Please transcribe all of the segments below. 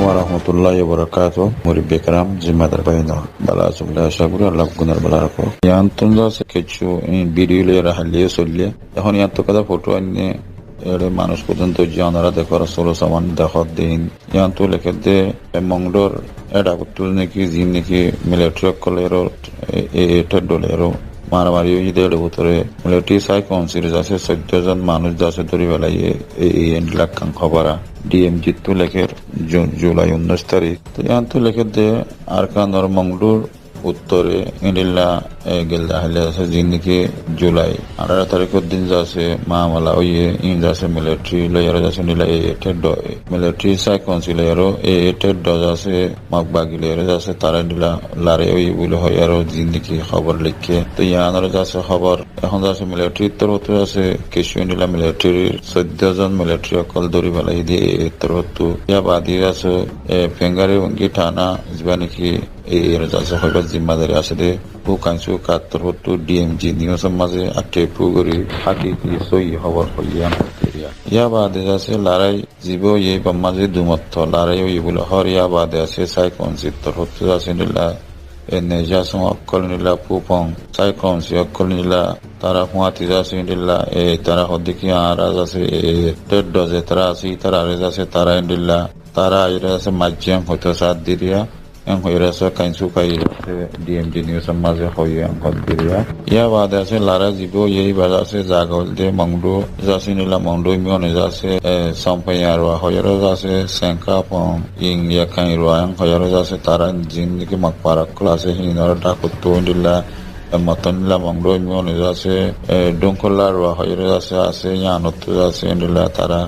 warahmatullahi wabarakatuh. Murid Bekram Zimadar Bayna Bala Subla Shaguri Allah Gunar Balarako Yantunza Kechu in video layer Halia Solia এখন ইয়াত কথা photo আনিয়ে এড়ে মানুষ পর্যন্ত জানারা দেখো রাসূল সামান দেখো দিন ইয়ান্তু লেখতে মংডোর এডা কুতুল নাকি জিন নাকি মিলিটারি কলেরো এটা ডলেরো মারামারি ঈদের ভিতরে মিলিটারি সাই কাউন্সিল আছে 14 জন মানুষ আছে ধরে বেলায় এই লাখ খবরা ডিএমজি তো লেখের জুলাই 19 তারিখ তো ইয়ান্তু লেখতে আরকানর মংডোর উত্তরে ইন্ডিল্লা গেলদা হলে আছে জিন্দিকে জুলাই 18 তারিখের দিন যাচ্ছে মামলা ওই ইন যাচ্ছে মিলিটারি লেয়ার যাচ্ছে নিলা এটেড মিলিটারি সাই কাউন্সিল এরো এটেড যাচ্ছে মগবাগি লেয়ার যাচ্ছে তারা নিলা লারে ওই বলে হয় আর জিন্দিকে খবর লিখে তো ইয়ানোর যাচ্ছে খবর এখন যাচ্ছে মিলিটারি তরফ আছে কিছু নিলা মিলিটারির 14 জন মিলিটারি অকল ধরি বেলাই দিয়ে তরফ ইয়া বাদি আছে ফেঙ্গারে অঙ্গি থানা যা নাকি এর যাচ্ছে হয়তো জিম্মাদারি আছে দে কাঞ্চু কাত্তর হতো ডিএমজি নিউজ মাঝে আটে পুগরি হাকিকি সই খবর হইয়া ইয়া বাদে আছে লড়াই জীব এই মাঝে দুমত লড়াই ওই বলে হর ইয়া বাদে আছে সাইকনসিত হতো আছে নিলা এনে যাসম অকল নিলা পুপং সাইকনসি অকল নিলা তারা হুয়াতি যাচ্ছে নিলা তারা হদিকি আরাজ আছে টেড ডজে তারা আছে তারা আরে যাচ্ছে তারা নিলা তারা আইরা আছে মাজ্জাম হতো সাত দিরিয়া yang hoirasa kainsu kai DMD news maze hoya hodbiya ya bada se lara jibo yei bada se jagol de mangdo jasinila mangdo mione jase sampaya ro hoyaro jase senka pom ing ya kai ro yang hoyaro jase taran jin ki makpara klase hinor da kutto ndilla matonila mangdo mione jase donkola ro hoyaro jase ase yanotto jase ndilla tara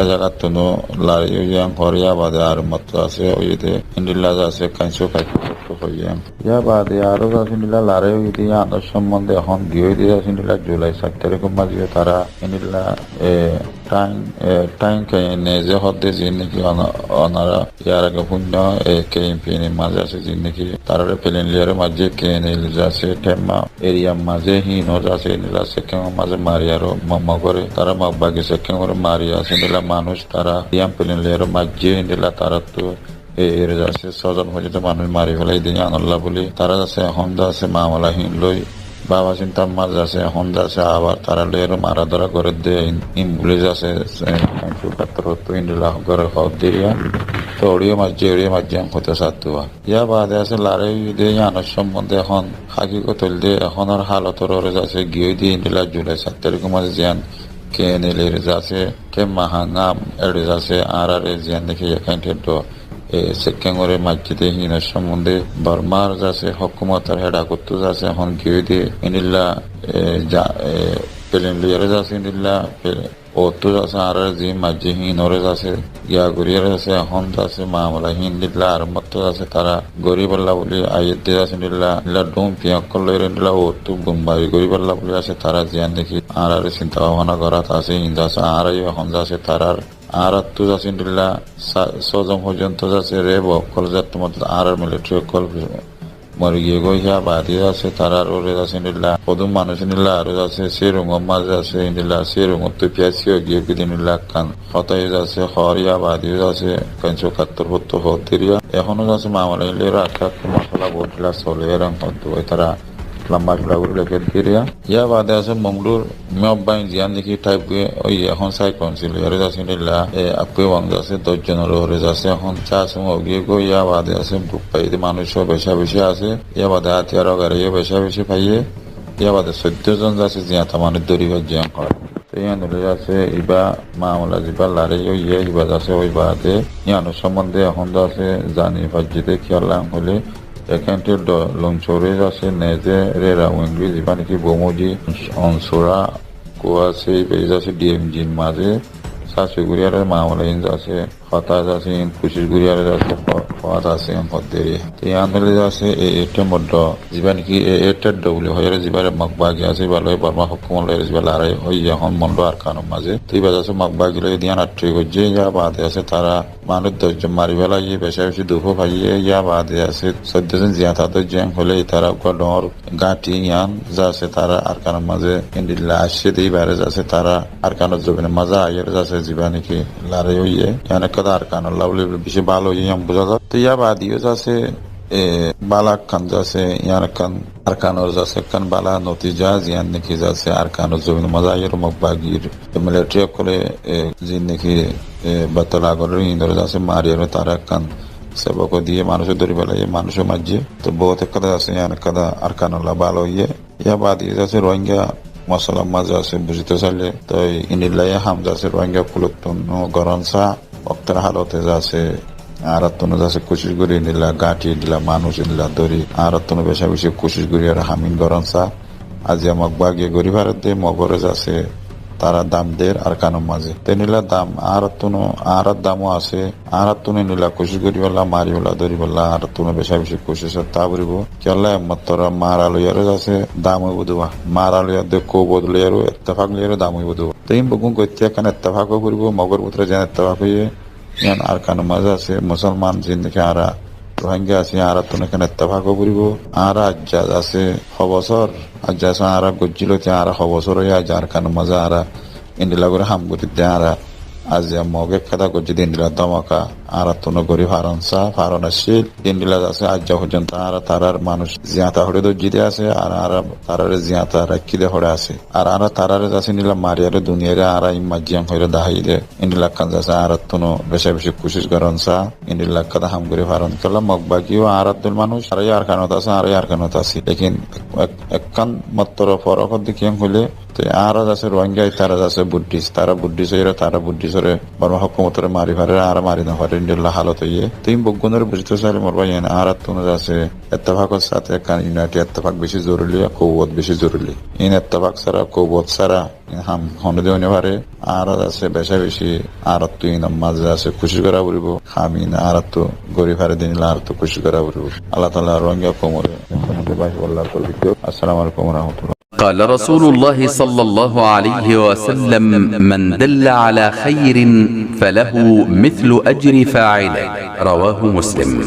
জায়গা তুনো লারি young হরিয়া বাদে আর মত আছে ওইতে ইন্ডিলা আছে কাইছো কাইছো হইয়াং ইয়া বাদে আরো আছে ইন্ডিলা লারে ওইতে আন্দর সম্বন্ধে এখন গিয়ে দিয়ে আছে ইন্ডিলা জুলাই 7 তারিখ মাঝে তারা ইন্ডিলা টাইম কে নেজে হতে জিনিকি অনারা ইয়ার আগে পুণ্য কেএমপি নে মাঝে আছে জিনিকি তারারে প্লেন লিয়ারে মাঝে কে নেল যাচ্ছে টেমা এরিয়া মাঝে হিনো যাচ্ছে ইন্ডিলা সেকেম মাঝে মারিয়ারো মগরে তারা মগবাগে সেকেম করে মারিয়া আছে ইন্ডিলা মানুষ তারা ইয়াম প্লেন লিয়ারে মাঝে ইন্ডিলা তারা তো এর যাচ্ছে 6 জন পর্যন্ত মানুষ মারি ফেলাই দিয়ে আনল্লাহ বলি তারা যাচ্ছে এখন যাচ্ছে মামলা হিন লই বাবা চিন্তা মার যাচ্ছে এখন যাচ্ছে আবার তারা লের মারা ধরা করে দেয় ইম্বুলে যাচ্ছে ইন্ডিলা করে হক দিয়া তো ওড়িয়ে মাঝে হতে সাতুয়া ইয়া বাদে আছে লারে দিয়ে আনার সম্বন্ধে এখন হাকিকত দিয়ে এখন আর হালতর যাচ্ছে গিয়ে দিয়ে ইন্ডিলা জুলাই 7 তারিখ মাঝে জিয়ান কে নিলের যাচ্ছে কে মাহাঙ্গাম এড়ে যাচ্ছে আর জিয়ান দেখে এখানে সেকেন্ডরে মাঝে হিনের সম্বন্ধে বর্মার যাচ্ছে হকুমতের হেডা করতে যাচ্ছে এখন গিয়ে দিয়ে ইন্ডিল্লা প্লেন লিয়ারে যাচ্ছে ইন্ডিল্লা ওতো যাচ্ছে আর জি মাঝে হিনরে যাচ্ছে গিয়া গড়িয়ারে যাচ্ছে এখন যাচ্ছে মামলা হিন্দিল্লা আর মত যাচ্ছে তারা গরিবাল্লা বলি আইয়ের দিয়ে যাচ্ছে ইন্ডিল্লা ডুম পিয়াক করলে ইন্ডিল্লা ওতো বোম্বাই গরিবাল্লা বলি আছে তারা জিয়ান দেখি আর চিন্তা ভাবনা করা আছে হিন যাচ্ছে আর এখন যাচ্ছে তারার আর তো যাচ্ছে ইন্ডিল্লা 6 জন পর্যন্ত যাচ্ছে রেব কল যাচ্ছে মত আর মিলিটারি কল মরে গিয়ে গইয়া বাদি আছে তারার ওরে যাচ্ছে ইন্ডিল্লা পদম মানুষ নিলা আর যাচ্ছে সেরুম মাঝে আছে ইন্ডিল্লা সেরুম তো পিয়াসিও গিয়ে গিয়ে নিলা কান হতাই যাচ্ছে হরিয়া বাদি যাচ্ছে 571 হতিরিয়া এখনো যাচ্ছে মামলা ইলে রাখা মশলা বটলা চলে এরকম হতো তারা লম্বা চূড়া করে লেখে দিরিয়া ইয়া বাদে আছে মংলুর মেবাই জিয়ান দেখি টাইপ ওই এখন সাই কাউন্সিল এর যাচ্ছে ইন্ডিল্লা আপে ওয়াং যাচ্ছে 10 জনের ওরে যাচ্ছে এখন চা সময় গিয়ে গো ইয়া বাদে আছে বুপাই মানুষ বেশি আছে ইয়া বাদে হাতিয়ার গাড়ি বেশি পাইয়ে ইয়া বাদে 14 জন যাচ্ছে জিয়া তামানের দরিবার জিয়ান হয় তো ইয়ান যাচ্ছে ইবা মামলা জিবা লারে ইয়ে ইবা যাচ্ছে ওই বাদে ইয়ানোর সম্বন্ধে এখন যাচ্ছে জানি ভাজ্যিতে খেয়ালাম হলে এখানটি লঞ্চরে যাচ্ছে নেজে রেরা উইংলি যেটা নাকি বমজি অংশরা কোয়াছে এই যাচ্ছে ডিএমজির মাঝে শাশুগুড়িয়ার মামলা যাচ্ছে Fatah Zasin, Kushis Guria, Fatah Sam, Hoteri. The Andalase, a Temodo, Zibaniki, a Ted, where Zibara Makbagi, Azibalo, Barma Hokon, Zibala, Oya, Mondo Arcano Maze, Tibas Makbagi, Diana Trigo, Java, the Asetara, Manu Marivella, Beshavi, Duho, Yava, the Asset, so doesn't Ziata, Jan, Hole, Tara, Quador, Gati, Yan, Zasetara, Arcano Maze, in the last city, whereas Asetara, Arcano Zubin Maza, Yerza Zibaniki, Lareoye, Yanaka Arcano, lovely Bishibalo, Yam Buzaga, the Yabadi, Zase, Balak Kanzase, Yanakan, Arcano Zasekan Bala, Notijaz, Yaniki Zase, Arcano Zubin Maza, Yermobagir, the military Kole, Ziniki, Batalagorin, Zase Maria Tarakan. Sebab dia manusia dari balai manusia majib, tu bote kada asean kada arkano la balo ye, ya badi jase Rohingya masalah maza se bujito sale, tu inilah ya ham jase Rohingya kulutun no goransa, waktu halat jase aratun jase kushis guri inilah gati inilah manusia inilah dori, aratun besar kushis guri ara hamin goransa, azia magbagi guri barate mogore jase তারা দাম দের আর কানো মাঝে তেনিলা দাম আরাত দামও আছে আরাতুনে নিলা কোশিশ করিবেলা মারিবেলা ধরিবেলা আরাতুনে বেশা বেশি কোশিশ তা বলিব কেলা মাত্রা মারালয়ার আছে দাম হইব দেওয়া মারালয়ার দে কো বদলিয়ার ইত্তেফাক লিয়ার দাম হইব দেওয়া তাই বগুন কইতে কান ইত্তেফাক করিব মগর পুত্র যেন ইত্তেফাক হইয়ে ইয়ান আর কানো মাঝে আছে মুসলমান জিন্দেকে আরা Rohingya আছে আরাতুনে কান ইত্তেফাক করিব আরা আজ্জাজ আছে হবসর আজ্জাজ আরা গজ্জিল তে আরা হবসর হইয়া যার কানো মাঝে আরা ইন্দিলা করে হাম করি দে আরা azia moge kada ko jidin dila damaka ara tuno gori faransa farana shil indila ase ajja hojanta ara tarar manush ziyata hore do jide ase ara tarar ziyata rakide hore ase ara tarar ase nila mariare duniyare ara imajjam hore dahaide indila kanza sa ara tuno besha beshi kushish garansa indila kada ham gori faran kala mogbagi o ara dul manush ara yar kanota sa ara yar kanota si lekin ekkan matro faraq dikiyan hole তো আরা আছে রোহিঙ্গা তারা আছে Buddhist তারা Buddhist এরা তারা বুদ্ধিস্টরে বর্মা হকুমতরে মারি ফারে আর মারি না ফারে ইন্ডিয়ার হালত হইয়ে তুই বগুনের বুঝতে চাইলে মরবা ইয়ে আর তুনে আছে ইত্তেফাকের সাথে কান ইউনাইটেড ইত্তেফাক বেশি জরুরি কৌবত বেশি জরুরি ইন ইত্তেফাক ছাড়া কৌবত ছাড়া হাম হনে দেওয়া পারে আর আছে বেশা বেশি আর তুই মাঝে আছে খুশি করা বলিব আমি না আর তো গরিব হারে দিন আর তো খুশি করা বলিব আল্লাহ তাআলা রোহিঙ্গা কোমরে আসসালামু আলাইকুম ওয়া রাহমাতুল্লাহ قال رسول الله صلى الله عليه وسلم من دل على خير فله مثل أجر فاعله رواه مسلم